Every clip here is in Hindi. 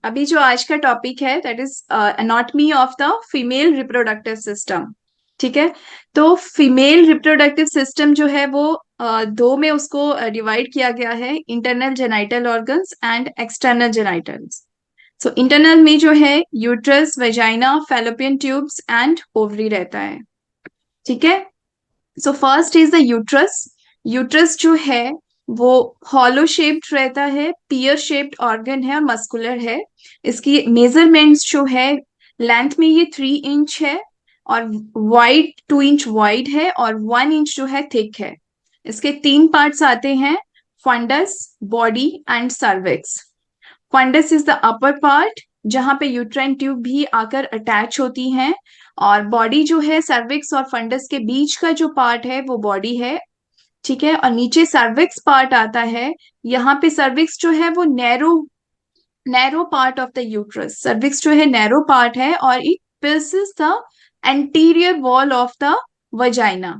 अभी जो आज का टॉपिक है that is anatomy of the female reproductive system. ठीक है। तो फीमेल रिप्रोडक्टिव सिस्टम जो है वो दो में उसको डिवाइड किया गया है, internal genital organs and external genitals. So internal में जो है uterus, vagina, fallopian tubes and ovary रहता है। ठीक है। So first is the uterus. Uterus जो है वो हॉलो शेप्ड रहता है, पियर शेप्ड ऑर्गन है और मस्कुलर है। इसकी मेजरमेंट्स जो है, लेंथ में ये 3 इंच है और वाइड 2 इंच वाइड है और 1 इंच जो है थिक है। इसके 3 पार्ट्स आते हैं, fundus, body and cervix. Fundus is the upper part जहां पे यूट्राइन ट्यूब भी आकर अटैच होती हैं, और बॉडी जो है सर्विक्स और फंडस के बीच का जो पार्ट है वो बॉडी है। ठीक है। और नीचे सर्विक्स पार्ट आता है। यहाँ पे सर्विक्स जो है वो narrow narrow part of the uterus. Cervix जो है नैरो पार्ट है और it pierces the anterior wall of the vagina.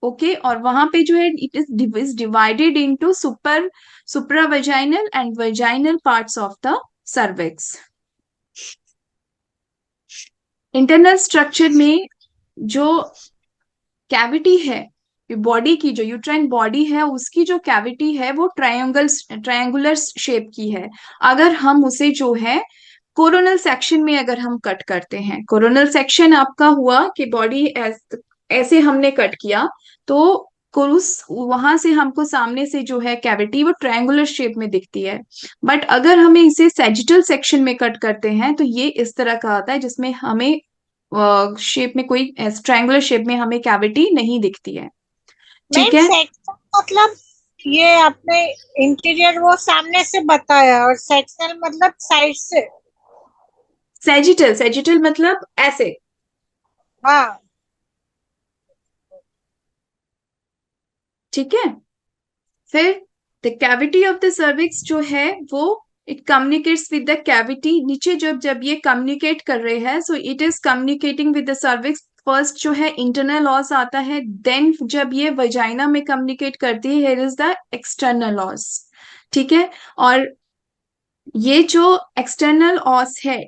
Okay. और वहां पे जो है it is divided into supravaginal and vaginal parts of the cervix. Internal structure में जो कैविटी है, बॉडी की जो यूट्राइन बॉडी है उसकी जो कैविटी है वो ट्रायंगुलर शेप की है। अगर हम उसे जो है कोरोनल सेक्शन में अगर हम कट करते हैं, कोरोनल सेक्शन आपका हुआ कि बॉडी ऐसे हमने कट किया, तो क्रूस वहां से हमको सामने से जो है कैविटी वो ट्रायंगुलर शेप में दिखती है। बट अगर हमें इसे सेजिटल सेक्शन में कट करते हैं तो ये इस तरह का आता है जिसमें हमें शेप में कोई ट्रायंगुलर शेप में हमें कैविटी नहीं दिखती है। ठीक मैम है। सेक्शन मतलब ये आपने इंटीरियर वो सामने से बताया और सेक्शनल मतलब साइड से। सेजिटल, सेजिटल मतलब ऐसे। हाँ। ठीक है। फिर the cavity of the cervix जो है वो it communicates with the cavity. नीचे जब जब ये कम्युनिकेट कर रहे हैं, so it is communicating with the cervix. First जो है इंटरनल लॉस आता है, देन जब ये वजाइना में कम्युनिकेट करती है, here is the external loss. ठीक है। और ये जो एक्सटर्नल ऑस है,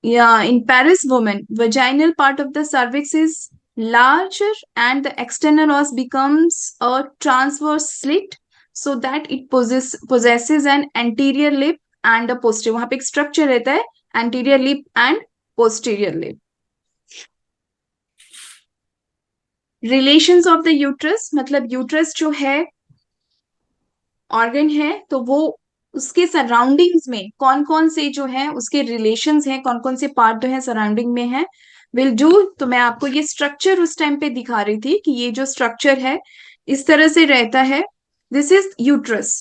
in Paris woman, vaginal part of the cervix is larger and the external os becomes a transverse slit so that it possesses an anterior lip and a posterior. वहां पे एक स्ट्रक्चर रहता है, anterior lip and posterior lip. Relations of the uterus मतलब यूट्रस जो है ऑर्गन है, तो वो उसके सराउंडिंग्स में कौन कौन से जो है उसके रिलेशंस हैं, कौन कौन से पार्ट जो है सराउंडिंग में है, विल डू। तो मैं आपको ये स्ट्रक्चर उस टाइम पे दिखा रही थी कि ये जो स्ट्रक्चर है इस तरह से रहता है। This is uterus.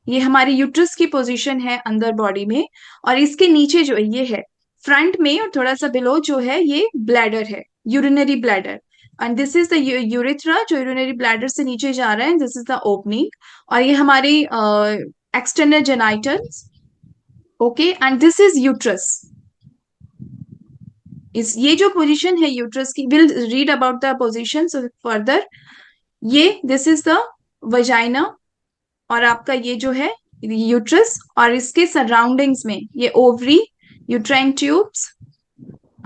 ये हमारी यूट्रस की पोजीशन है अंदर बॉडी में। और इसके नीचे जो ये है फ्रंट में और थोड़ा सा बिलो जो है ये ब्लैडर है, urinary bladder. And this is the urethra जो यूरिनरी ब्लैडर से नीचे जा रहा है, दिस इज द ओपनिंग। और ये हमारी external genitals. Okay. And this is uterus. इस ये जो पोजीशन है यूट्रस की, will read about the position further. ये दिस इज द वजाइना और आपका ये जो है यूट्रस, और इसके सराउंडिंग्स में ये ओवरी, यूट्राइन ट्यूब्स,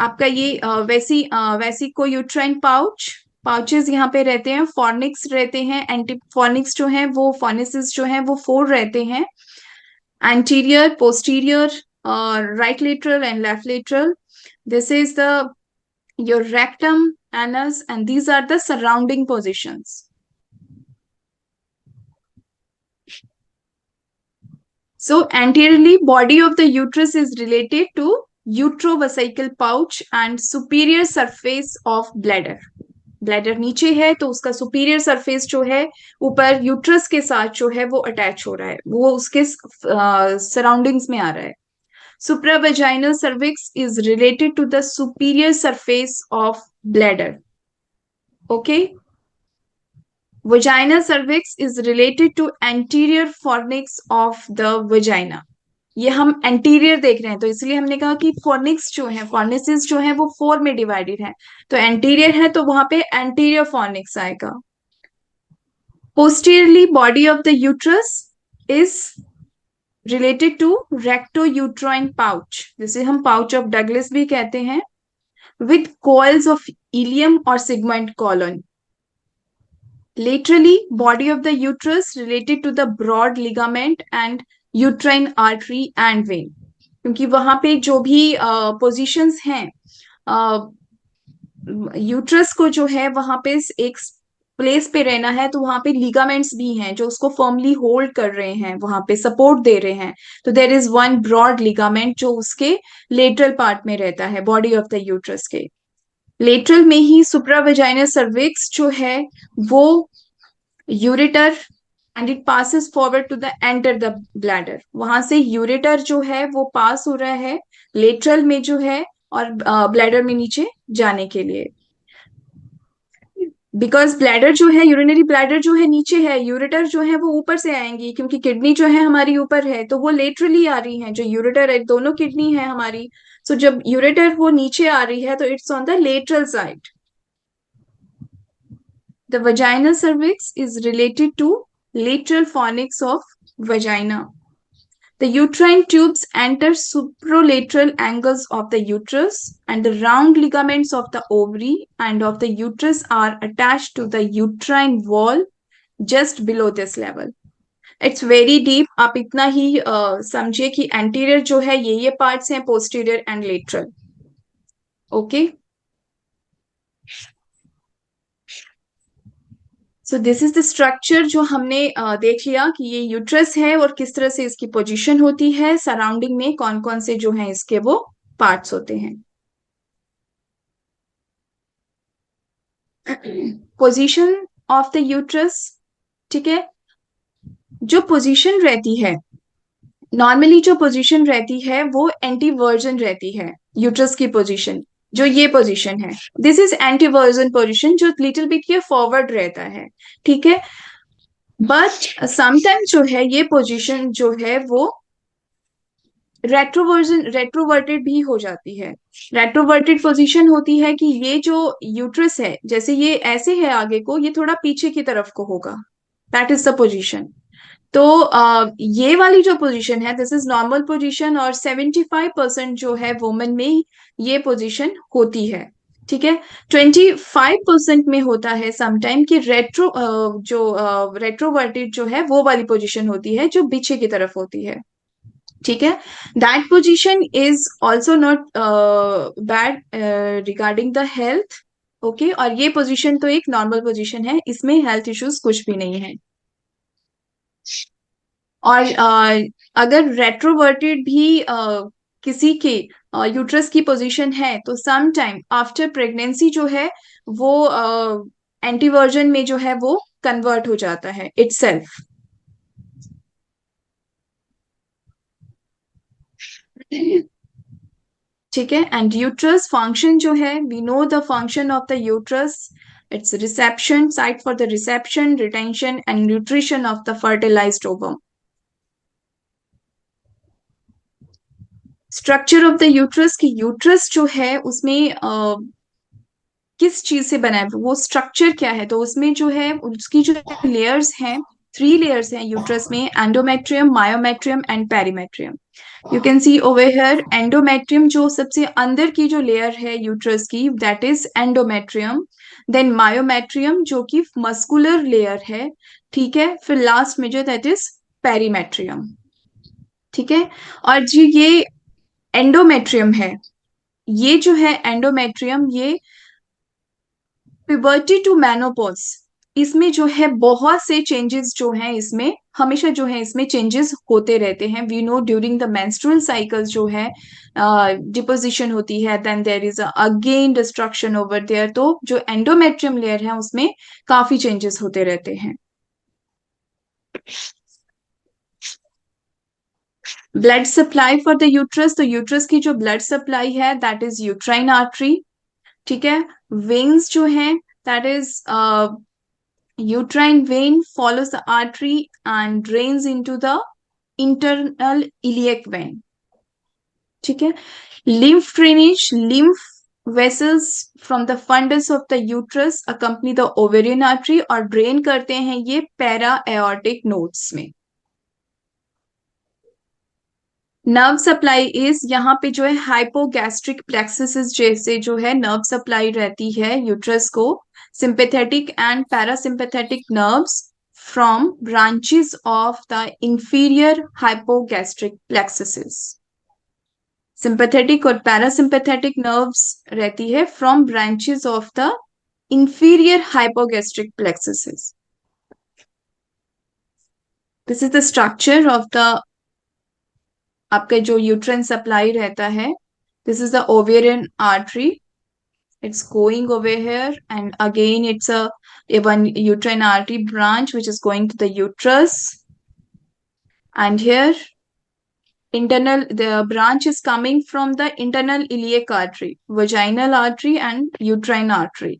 आपका ये वेसिको यूट्राइन पाउच, पाउचेस यहाँ पे रहते हैं, फॉर्निक्स रहते हैं, एंटी फॉर्निक्स जो है वो फॉर्निसेस जो है वो 4 रहते हैं, anterior, posterior, right lateral and left lateral. This is the your rectum, anus, and these are the surrounding positions. So anteriorly, body of the uterus is related to utrovesical pouch and superior surface of bladder. Bladder नीचे है तो उसका सुपीरियर सरफेस जो है ऊपर यूट्रस के साथ जो है वो अटैच हो रहा है, वो उसके सराउंडिंग्स में आ रहा है। Supravaginal cervix is related to the superior surface of bladder. Okay. Vaginal cervix is related to anterior fornix of the vagina. ये हम एंटीरियर देख रहे हैं तो इसलिए हमने कहा कि फॉर्निक्स जो है, फॉर्निसेस जो है वो 4 में डिवाइडेड है, तो एंटीरियर है तो वहां पे एंटीरियर फॉर्निक्स आएगा। Posteriorly body of the uterus is related to recto uterine pouch, जिसे हम पाउच ऑफ डगलस भी कहते हैं, with coils of ileum or sigmoid colon. Laterally, body of the uterus related to the broad ligament and uterine artery and vein. क्योंकि वहां पे जो भी पोजीशंस हैं, यूट्रस को जो है वहां पे एक प्लेस पे रहना है, तो वहां पे लिगामेंट्स भी हैं जो उसको फर्मली होल्ड कर रहे हैं, वहां पे सपोर्ट दे रहे हैं। तो there is one broad ligament जो उसके लेटरल पार्ट में रहता है बॉडी ऑफ द यूट्रस के। लेटरल में ही सुप्रावेजाइनल सर्विक्स जो है वो ureter and it passes forward to the enter the bladder, वहां से यूरेटर जो है वो पास हो रहा है लेटरल में जो है, और ब्लैडर में नीचे जाने के लिए। बिकॉज ब्लैडर जो है, यूरिनरी ब्लैडर जो है नीचे है, यूरेटर जो है वो ऊपर से आएंगी, क्योंकि किडनी जो है हमारी ऊपर है, तो वो लेटरली आ रही है। जो यूरेटर है, दोनों किडनी है हमारी, सो जब यूरेटर वो नीचे आ रही है तो it's on the lateral side. The vaginal cervix is related to lateral fornix of vagina. The uterine tubes enter supralateral angles of the uterus, and the round ligaments of the ovary and of the uterus are attached to the uterine wall just below this level. It's very deep, आप इतना ही समझिए कि एंटीरियर जो है ये पार्ट्स हैं, posterior and lateral. Okay, so this is the structure जो हमने देख लिया कि ये यूट्रस है और किस तरह से इसकी पोजीशन होती है, सराउंडिंग में कौन कौन से जो है इसके वो पार्ट्स होते हैं। पोजीशन ऑफ द यूट्रस, ठीक है, जो पोजीशन रहती है, नॉर्मली जो पोजीशन रहती है वो एंटीवर्जन रहती है। यूट्रस की पोजीशन जो ये पोजीशन है, दिस इज एंटीवर्जन पोजीशन, जो लिटिल बिट ये फॉरवर्ड रहता है, ठीक है। बट समटाइम्स जो है ये पोजीशन जो है वो रेट्रोवर्टेड भी हो जाती है। रेट्रोवर्टेड पोजीशन होती है कि ये जो यूट्रस है, जैसे ये ऐसे है आगे को, ये थोड़ा पीछे की तरफ को होगा, दैट इज द पोजीशन। तो ये वाली जो पोजीशन है, दिस इज नॉर्मल पोजीशन, और 75% जो है वुमेन में ये पोजीशन होती है, ठीक है। 25% में होता है समटाइम कि रेट्रोवर्टेड जो है वो वाली पोजीशन होती है, जो पीछे की तरफ होती है, ठीक है। That position is also not bad regarding the health, okay. और ये पोजीशन तो एक नॉर्मल पोजीशन है, इसमें हेल्थ इश्यूज कुछ भी नहीं है। और अगर रेट्रोवर्टेड भी किसी के यूट्रस की पोजीशन है, तो सम टाइम आफ्टर प्रेगनेंसी जो है वो एंटीवर्जन में जो है वो कन्वर्ट हो जाता है इटसेल्फ। ठीक है। एंड यूट्रस फंक्शन जो है, we know the function of the uterus, it's reception site for the reception, retention and nutrition of the fertilized ovum. Structure of the uterus की, यूट्रस जो है उसमें किस चीज से बना है, वो स्ट्रक्चर क्या है, तो उसमें जो है उसकी जो लेयर्स हैं, 3 लेयर्स हैं यूट्रस में, endometrium, myometrium and perimetrium. You can see over here endometrium, जो सबसे अंदर की जो लेयर है यूट्रस की, that is endometrium. Then myometrium जो कि मस्कुलर लेयर है, ठीक है। फिर लास्ट में जो दैट इज पेरीमेट्रियम, ठीक है। और जो ये एंडोमेट्रियम है, ये जो है एंडोमेट्रियम, ये प्यूबर्टी टू मेनोपॉज, इसमें जो है बहुत से चेंजेस जो हैं, इसमें हमेशा जो है इसमें चेंजेस होते रहते हैं। We know during the menstrual cycles जो है डिपोजिशन होती है, then there is again destruction over there. तो जो एंडोमेट्रियम लेयर है उसमें काफी चेंजेस होते रहते हैं। Blood supply for the uterus, तो यूट्रस की जो ब्लड सप्लाई है दैट इज यूट्राइन आर्टरी, ठीक है। वेन्स जो है that is uterine vein follows the artery and drains into the internal iliac vein, ठीक है। lymph drainage, lymph vessels from the fundus of the uterus accompany the ovarian artery और drain करते हैं ये para aortic nodes में। नर्व सप्लाई इज, यहाँ पे जो है हाइपोगैस्ट्रिक प्लेक्सिस जैसे जो है नर्व सप्लाई रहती है यूट्रस को, sympathetic and parasympathetic nerves from branches of the inferior hypogastric plexus. Sympathetic और पैरासिम्पैथेटिक नर्व्स रहती है from branches of the inferior hypogastric plexus. This is the structure of the आपका जो यूट्राइन सप्लाई रहता है। This is the ovarian artery, it's going over here, and again it's a one uterine artery branch which is going to the uterus, and here internal the branch is coming from the internal iliac artery, vaginal artery and uterine artery.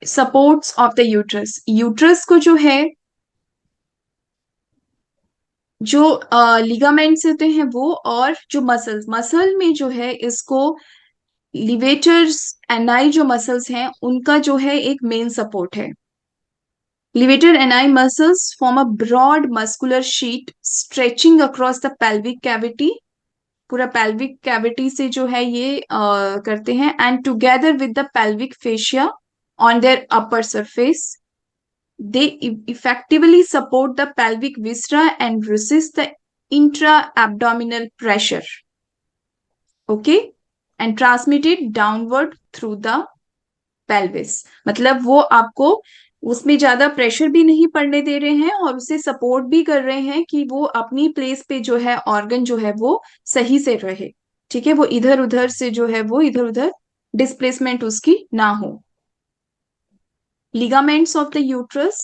Supports of the uterus को जो है जो लिगामेंट्स होते हैं वो, और जो मसल में जो है इसको लिवेटर्स एनाई जो मसल्स हैं उनका जो है एक मेन सपोर्ट है। Levator ani muscles form a broad muscular sheet stretching across the pelvic cavity. पूरा pelvic cavity से जो है ये करते हैं, and together with the pelvic fascia on their upper surface, they effectively support the pelvic viscera and resist the intra-abdominal pressure. Okay, and transmit it downward through the pelvis. मतलब वो आपको उसमें ज्यादा प्रेशर भी नहीं पड़ने दे रहे हैं और उसे सपोर्ट भी कर रहे हैं कि वो अपनी प्लेस पे जो है ऑर्गन जो है वो सही से रहे। ठीक है, वो इधर उधर से जो है वो इधर उधर डिस्प्लेसमेंट उसकी ना हो। लिगामेंट्स ऑफ द यूट्रस,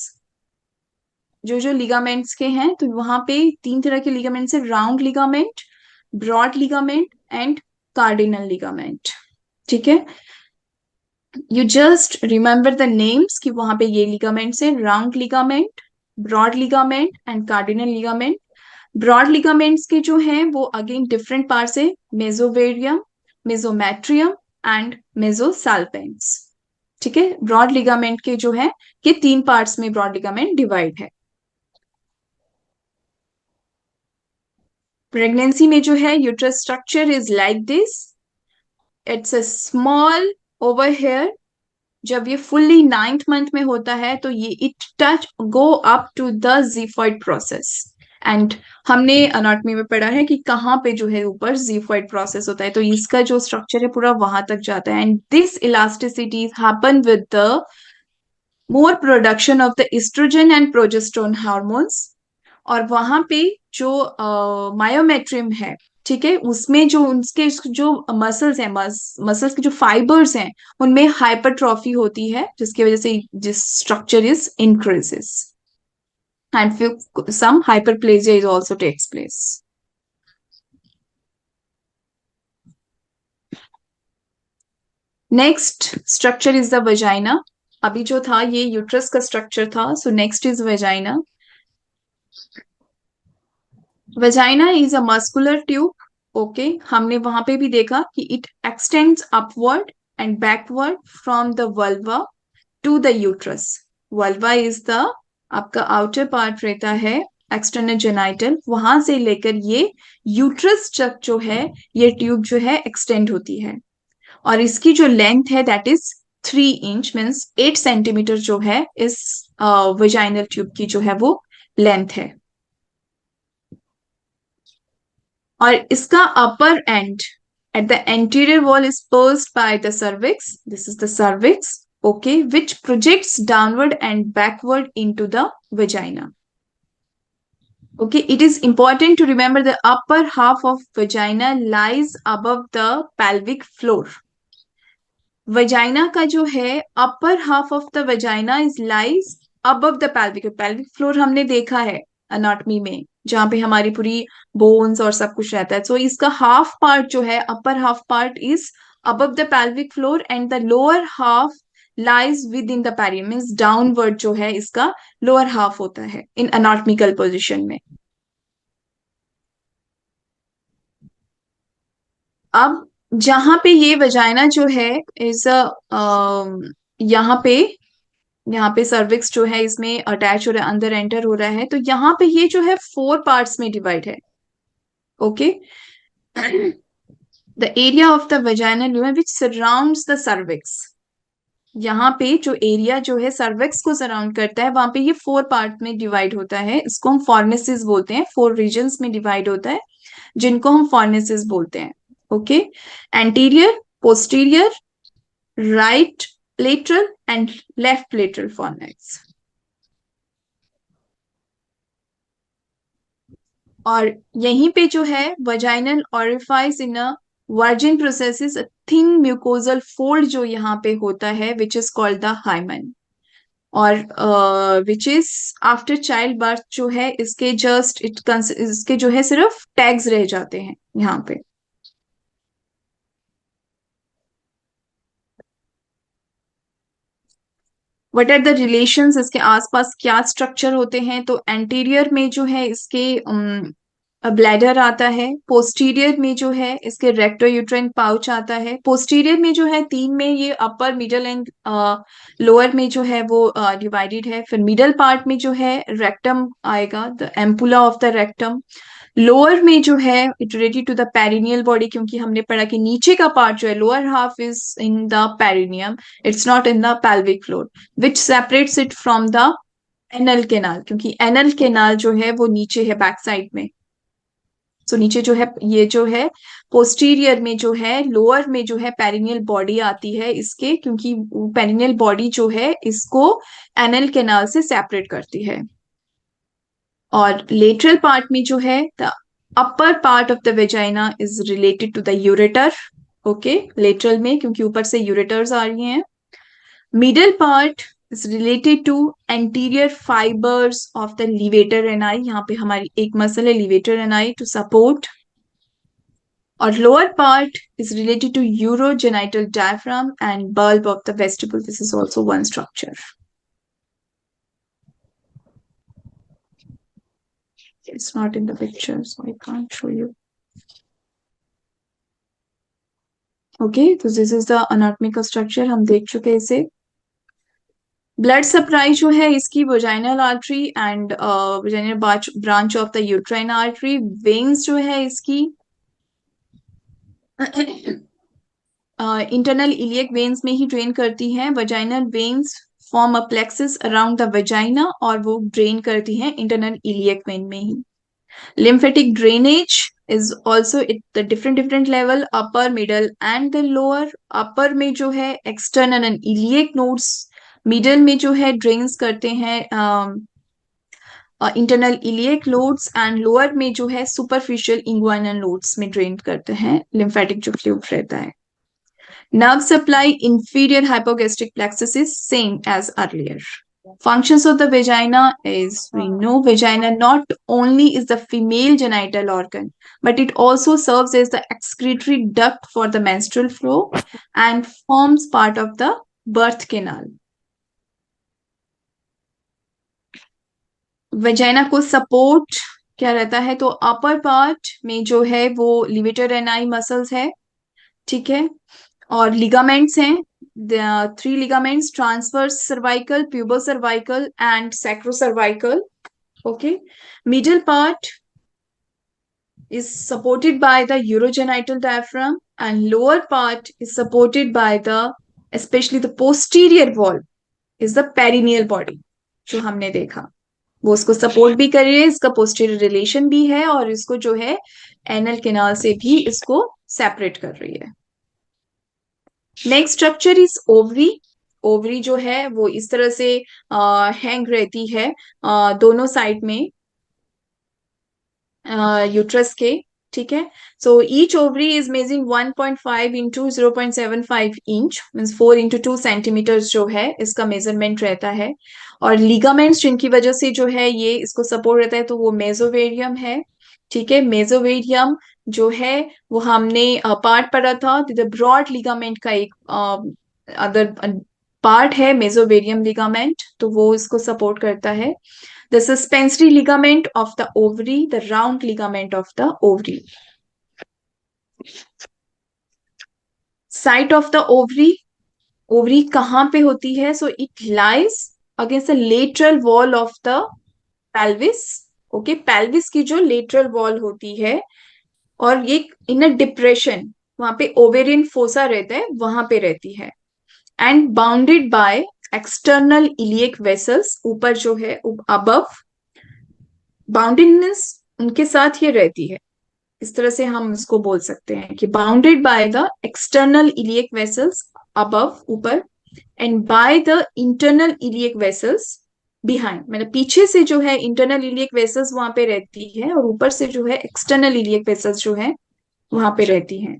जो जो लिगामेंट्स के हैं तो वहां पे तीन तरह के लिगामेंट्स है, round ligament, broad ligament and cardinal ligament. ठीक है, you just remember the names कि वहां पे ये लिगामेंट्स है, round ligament, broad ligament and cardinal ligament. Broad ligaments के जो हैं वो अगेन डिफरेंट पार्ट्स है, मेसोवेरियम, मेसोमेट्रियम एंड मेसोसाल्पेंस। ठीक है, ब्रॉड लिगामेंट के जो है ये तीन पार्ट्स में ब्रॉड लिगामेंट डिवाइड है। प्रेगनेंसी में जो है uterus structure is like this, it's a small over here. जब ये फुल्ली 9th मंथ में होता है तो ये it touch go up to the xiphoid process, and हमने अनाटमी में पढ़ा है कि कहाँ पे जो है ऊपर जीफॉइड प्रोसेस होता है, तो इसका जो स्ट्रक्चर है पूरा वहां तक जाता है, and this elasticity happen with the more production of the estrogen and progesterone hormones. और वहां पे जो मायोमेट्रियम है, ठीक है, उसमें जो उनके जो मसल्स हैं, मसल्स के जो फाइबर्स हैं उनमें हाइपरट्रॉफी होती है, जिसकी वजह से जिस structure is increases and some hyperplasia is also takes place. Next structure is the vagina. अभी जो था ये यूट्रस का स्ट्रक्चर था, so next is vagina. Vagina is a muscular tube. Okay, हमने वहां पे भी देखा कि it extends upward and backward from the vulva to the uterus. Vulva is the आपका आउटर पार्ट रहता है एक्सटर्नल जेनाइटल, वहां से लेकर ये यूट्रस तक जो है ये ट्यूब जो है एक्सटेंड होती है, और इसकी जो लेंथ है that is 3 inch, means 8 centimetre जो है इस वजाइनल ट्यूब की जो है वो लेंथ है। और इसका अपर and at the anterior wall is pursed by the cervix. This is the cervix, okay, which projects downward and backward into the vagina. Okay, it is important to remember the upper half of vagina lies above the pelvic floor. Vagina का जो है upper half of the vagina is lies above the pelvic floor हमने देखा है अनाटमी में, जहां पे हमारी पूरी बोन्स और सब कुछ रहता है। सो इसका हाफ पार्ट जो है, upper half part is above the pelvic floor and the lower half lies within the perineum, means downward जो है इसका लोअर हाफ होता है इन अनाटमिकल पोजिशन में। अब जहां पे ये वजाइना जो है इज यहाँ पे यहाँ पे सर्विक्स जो है इसमें अटैच हो रहा है, अंदर एंटर हो रहा है, तो यहाँ पे ये जो है 4 पार्ट्स में डिवाइड है. Okay. The area of the vaginal lumen which surrounds the cervix. यहाँ पे जो एरिया जो है सर्विक्स को सराउंड करता है, वहां पे ये 4 पार्ट में डिवाइड होता है. इसको हम फॉर्निसेस बोलते हैं. 4 रीजन्स में डिवाइड होता है, जिनको हम फॉर्निसेस बोलते हैं. Okay. Anterior, posterior, right lateral and left lateral fornix. और यहीं पे जो है vaginal orifice in a virgin process thin mucosal fold जो यहाँ पे होता है, which is called the hymen. और which is after child birth जो है इसके जस्ट इसके जो है सिर्फ टैग्स रह जाते हैं यहाँ पे. व्हाट आर द रिलेशंस, इसके आसपास क्या स्ट्रक्चर होते हैं? तो एंटीरियर में जो है इसके ब्लैडर आता है. पोस्टीरियर में जो है इसके रेक्टो यूट्राइन पाउच आता है. पोस्टीरियर में जो है 3 में ये अपर मिडल एंड लोअर में जो है वो डिवाइडेड है. फिर मिडल पार्ट में जो है रेक्टम आएगा, the ampulla of the rectum. Lower में जो है it related to the perineal body, क्योंकि हमने पढ़ा कि नीचे का पार्ट जो है lower half is in the perineum, it's not in the pelvic floor, which separates it from the anal canal, क्योंकि एनल केनाल जो है वो नीचे है बैक साइड में. सो नीचे जो है ये जो है पोस्टीरियर में जो है लोअर में जो है पेरिनियल बॉडी आती है इसके, क्योंकि पेरिनियल बॉडी जो है इसको एनल केनाल से सेपरेट करती है. और लेटरल पार्ट में जो है the upper part of the vagina is related to the ureter. Okay. Lateral में क्योंकि ऊपर से यूरेटर्स आ रही हैं. Middle part is related to anterior fibres of the levator ani. यहाँ पे हमारी एक मसल है लिवेटर एनाई टू सपोर्ट. और lower part is related to urogenital diaphragm and bulb of the vestibule. This is also one structure. It's not in the picture, so I can't show you. Okay, तो this is the anatomical structure. हम देख चुके हैं इसे. ब्लड सप्लाई जो है इसकी vaginal artery and vaginal branch of the uterine artery. Veins जो है इसकी इंटरनल इलियक वेन्स में ही ड्रेन करती हैं. Vaginal veins form a plexus around the vagina और वो ड्रेन करती हैं इंटरनल इलियक वेन में ही. Lymphatic drainage is also at the different level, upper, middle and the lower. upper में जो है external and iliac nodes, middle में जो है drains करते हैं internal iliac nodes and lower में जो है superficial inguinal nodes में drain करते हैं lymphatic जो fluid रहता है. Nerve supply inferior hypogastric plexus is same as earlier. Functions of the vagina is, we know vagina not only is the female genital organ, but it also serves as the excretory duct for the menstrual flow and forms part of the birth canal. Vagina को सपोर्ट क्या रहता है? तो अपर पार्ट में जो है वो लिवेटर एनाई मसल्स है. ठीक है. और लिगामेंट्स हैं. There are 3 ligaments: transverse cervical, pubocervical and sacrocervical. Okay. Middle part is supported by the urogenital diaphragm and lower part is supported by the, especially the posterior wall is the perineal body. जो हमने देखा वो उसको सपोर्ट भी कर रही है, इसका पोस्टीरियर रिलेशन भी है और इसको जो है एनल केनाल से भी इसको सेपरेट कर रही है. Next structure is ovary. Ovary जो है वो इस तरह से हैंग रहती है दोनों साइड में यूट्रस के. ठीक है. So each ovary is measuring 1.5 into 0.75 inch, means 4 into 2 centimetre जो है इसका मेजरमेंट रहता है. और लिगामेंट्स जिनकी वजह से जो है ये इसको सपोर्ट रहता है तो वो मेसोवेरियम है. ठीक है. मेसोवेरियम जो है वो हमने पार्ट पढ़ा था, द ब्रॉड लिगामेंट का एक अदर पार्ट है मेसोवेरियम लिगामेंट, तो वो इसको सपोर्ट करता है. The suspensory ligament of the ovary, the round ligament of the ovary. Site of the ovary. Ovary कहाँ पे होती है? So it lies against the lateral wall of the pelvis. Okay, pelvis की जो लेटरल वॉल होती है, और ये इन अ डिप्रेशन, वहां पे ओवेरियन फोसा रहता है, वहां पे रहती है। And bounded by external iliac vessels, ऊपर जो है अबव, बाउंडेडनेस उनके साथ ये रहती है। इस तरह से हम इसको बोल सकते हैं कि bounded by the external iliac vessels above, ऊपर, and by the internal iliac vessels behind, मतलब पीछे से जो है इंटरनल इलियक वेसल्स वहां पे रहती है, और ऊपर से जो है एक्सटर्नल इलियक वेसल्स जो है वहां पे रहती हैं।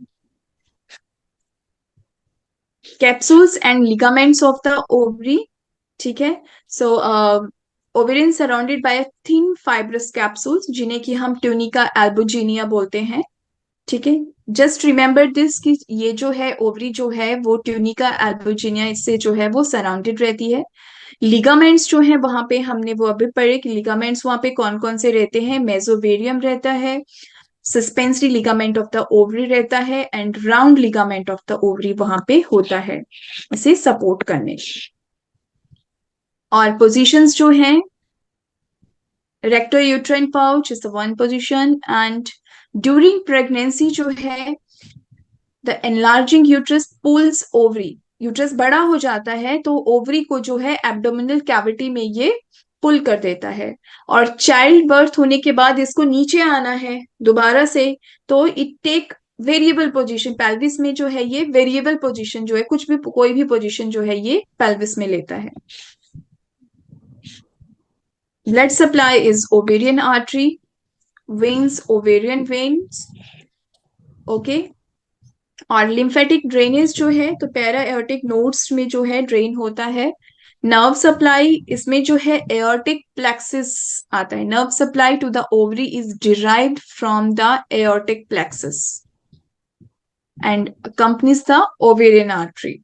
Capsules and ligaments of the ovary, ठीक है। So ovarian surrounded by thin fibrous capsules, जिन्हें कि हम ट्यूनिका एल्बुजिनिया बोलते हैं, ठीक है। जस्ट रिमेम्बर दिस कि ये जो है ओवरी जो है वो ट्यूनिका एल्बुजिनिया इससे जो है वो सराउंडेड रहती है। लिगामेंट्स जो है वहां पे हमने वो अभी पढ़े कि लिगामेंट्स वहां पे कौन कौन से रहते हैं। मेसोवेरियम रहता है, suspensory ligament of the ovary रहता है, and round ligament of the ovary वहां पे होता है इसे सपोर्ट करने। और पोजीशंस जो हैं, recto uterine pouch is the one position, and during pregnancy जो है the enlarging uterus pulls ovary, uterus बड़ा हो जाता है तो ओवरी को जो है एब्डोमिनल कैविटी में ये पुल कर देता है, और चाइल्ड बर्थ होने के बाद इसको नीचे आना है दोबारा से, तो it take variable position, pelvis में जो है ये वेरिएबल पोजीशन जो है, कुछ भी कोई भी पोजीशन जो है ये पेल्विस में लेता है। Blood supply is ovarian artery, veins ovarian veins, okay. और लिम्फेटिक ड्रेनेज जो है तो पैरा एओर्टिक नोड्स में जो है ड्रेन होता है। नर्व सप्लाई, इसमें जो है एओर्टिक प्लेक्सिस आता है, nerve supply to the ovary is derived from the aortic plexus and accompanies the ovarian artery.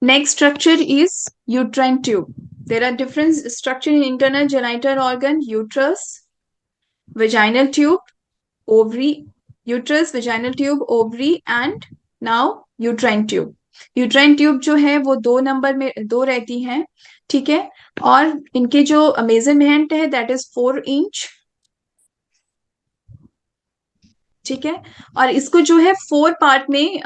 Next structure is uterine tube. There are different structure in internal genital organ: uterus, vaginal tube, ovary, uterus, vaginal tube, ovary, and now uterine tube. Uterine tube जो है वो 2 नंबर में 2 रहती हैं, ठीक है। और इनके जो मेजरमेंट है दैट इज 4 इंच, ठीक है। और इसको जो है 4 पार्ट में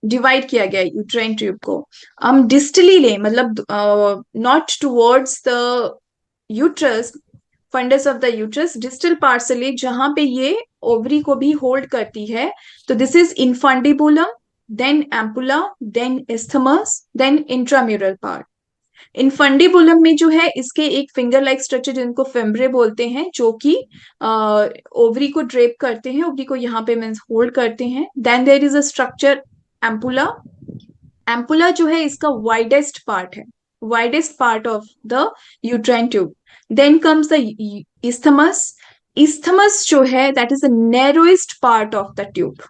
डिवाइड किया गया है यूट्राइन ट्यूब को। हम डिस्टली लें, मतलब not towards the uterus, fundus of the uterus, distal part से ले जहां पे ये ओवरी को भी होल्ड करती है, तो this is infundibulum, then ampulla, then isthmus, then intramural part. Infundibulum में जो है इसके एक फिंगर लाइक स्ट्रक्चर जिनको फेम्ब्रे बोलते हैं, जो कि ओवरी को ड्रेप करते हैं, ओवरी को यहाँ पे मीन्स होल्ड करते हैं। Then there is a structure ampulla. Ampulla जो है इसका वाइडेस्ट पार्ट है, widest part of the uterine tube. Then comes the isthmus. Isthmus जो है that is the narrowest part of the tube,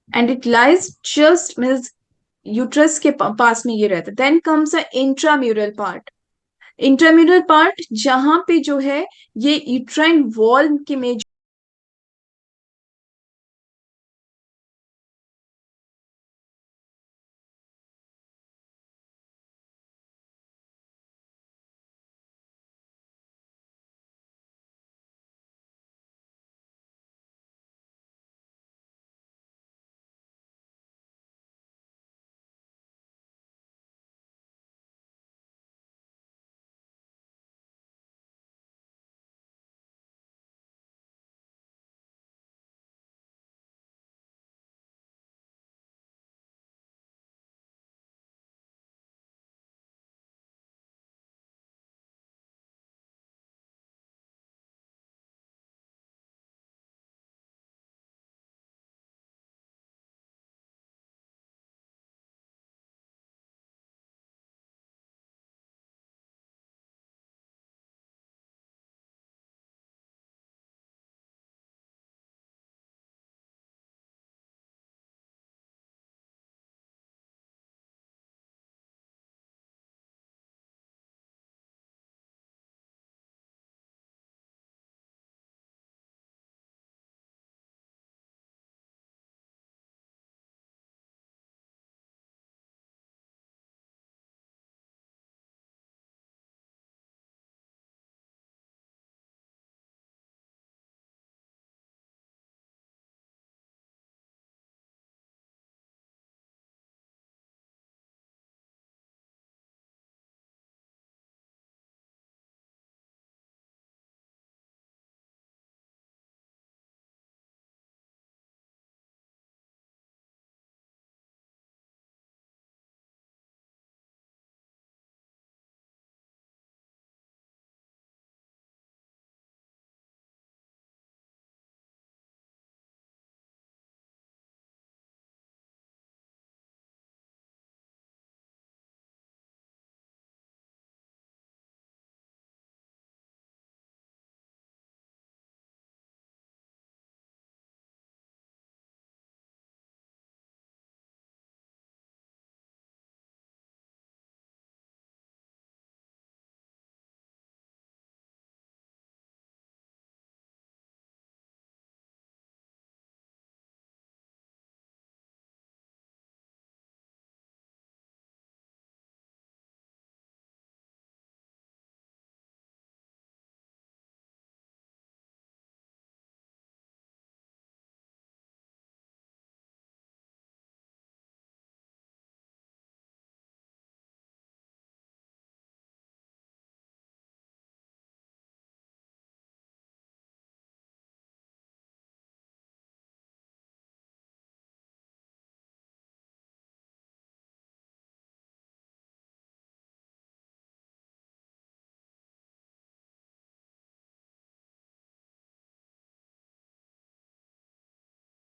and it lies just means uterus के पास में ये रहता है। Then comes the intramural part. Intramural part जहां पे जो है ये यूट्राइन वॉल के में